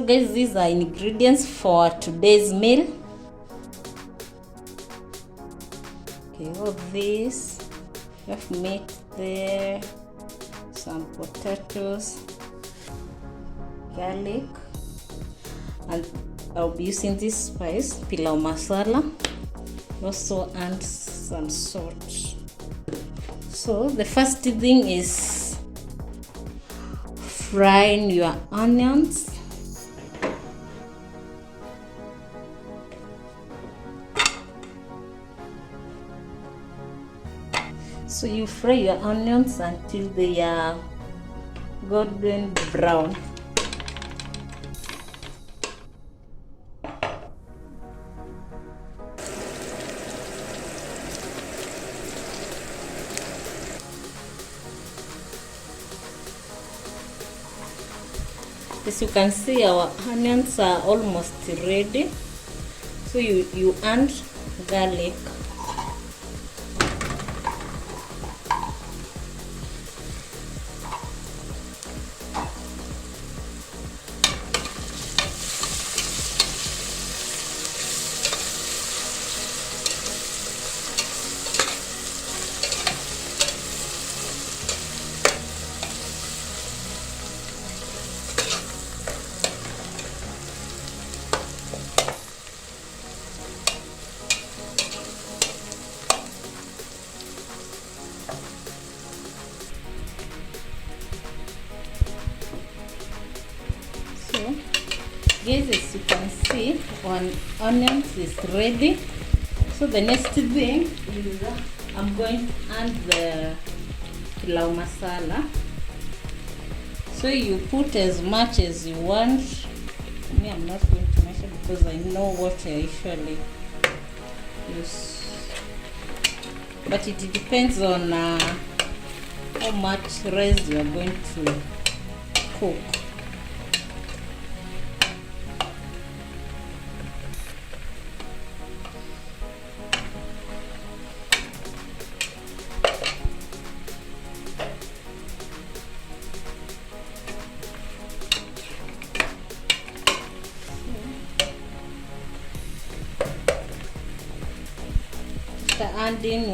So guys, these are ingredients for today's meal. Okay, all this, we have meat there, some potatoes, garlic, and I'll be using this spice, pilau masala, also and some salt. So the first thing is frying your onions. So you fry your onions until they are golden brown. As you can see, our onions are almost ready. So you add garlic. Guys, as you can see, one onions is ready. So the next thing is I'm going to add the pilau masala. So you put as much as you want. Me, I'm not going to measure because I know what I usually use. But it depends on how much rice you are going to cook. Adding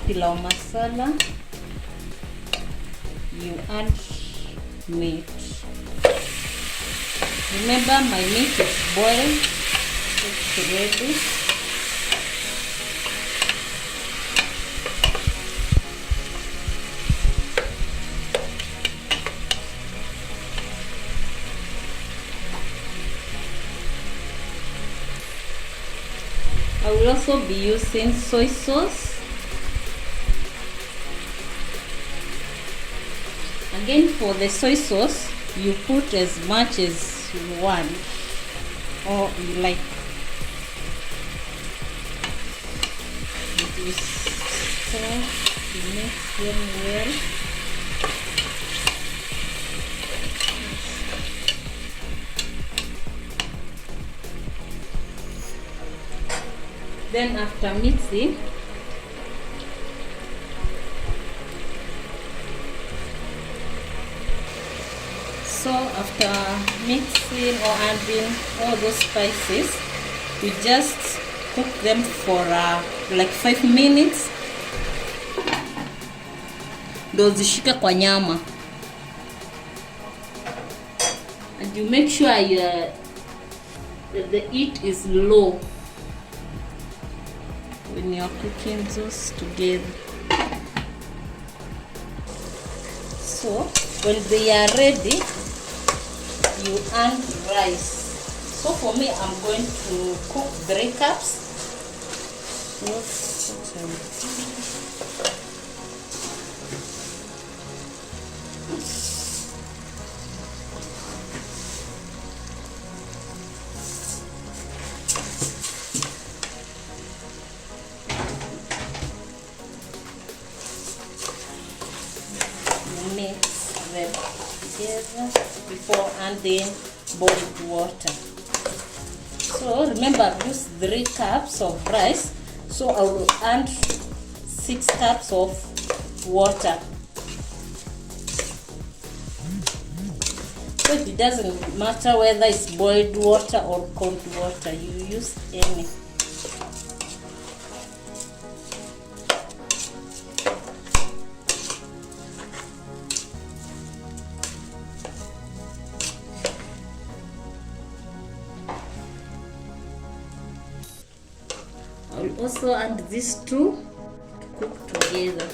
pilau masala, you add meat. Remember, my meat is boiled. It's ready. I will also be using soy sauce. Again, for the soy sauce, you put as much as you want or you like. You mix them well. Then after mixing, so after mixing or adding all those spices, you just cook them for like 5 minutes. Ndo zishike kwa nyama. And you make sure that the heat is low when you are cooking those together. So when they are ready, you add rice. So for me, I'm going to cook 3 cups. Mix them together before adding boiled water. So remember, I've used 3 cups of rice, so I will add 6 cups of water. So it doesn't matter whether it's boiled water or cold water, you use any. I'll also add these two to cook together.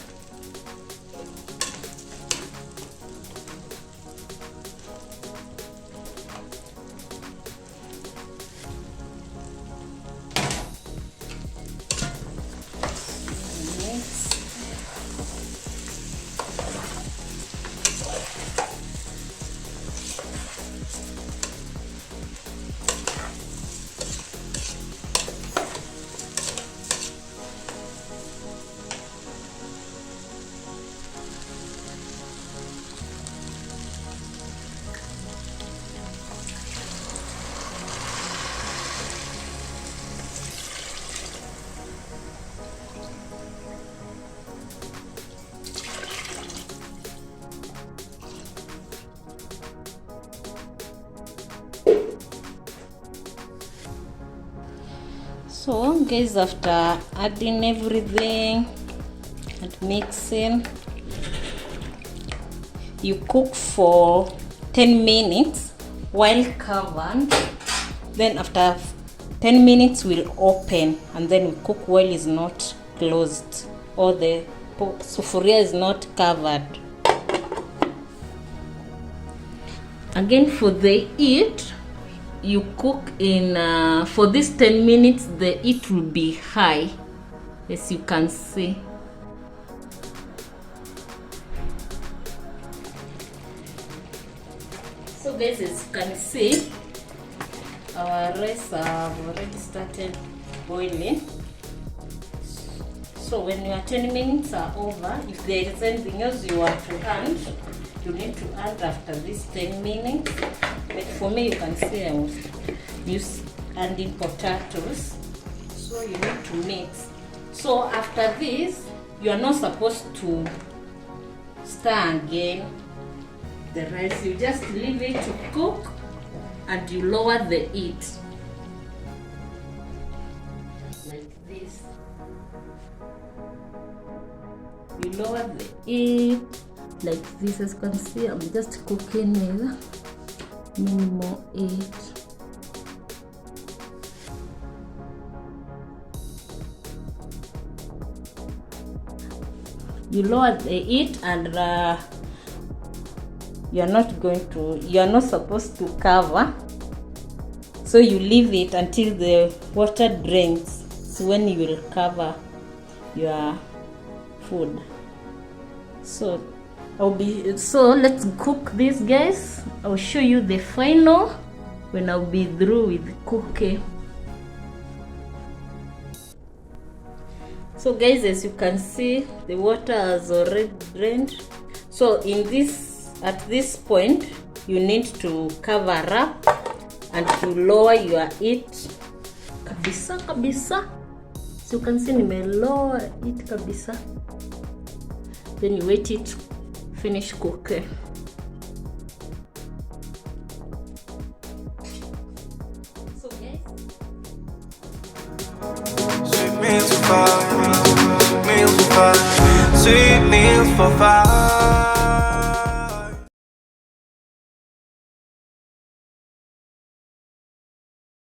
So guys, after adding everything and mixing, you cook for 10 minutes while covered. Then after 10 minutes we'll open, and then we cook while it's not closed or the sufuria is not covered. Again, for the heat, you cook in for this 10 minutes the heat will be high, as you can see. So guys, as you can see, our rice have already started boiling. So when your 10 minutes are over, if there is anything else you want to add, you need to add after this 10 minutes. Like for me, you can see I was adding potatoes, so you need to mix. So after this, you are not supposed to stir again the rice. You just leave it to cook and you lower the heat like this. You lower the heat like this. As you can see, I'm just cooking with minimal heat. You lower the heat, and you're not supposed to cover, so you leave it until the water drains. So when you will cover your food. So let's cook this, guys. I'll show you the final when I'll be through with cooking. So guys, as you can see, the water has already drained. So at this point, you need to cover up and to lower your heat kabisa. So you can see lower it kabisa. Then you wait it finish cooking. So guys, sweet meals for five, sweet meals for five.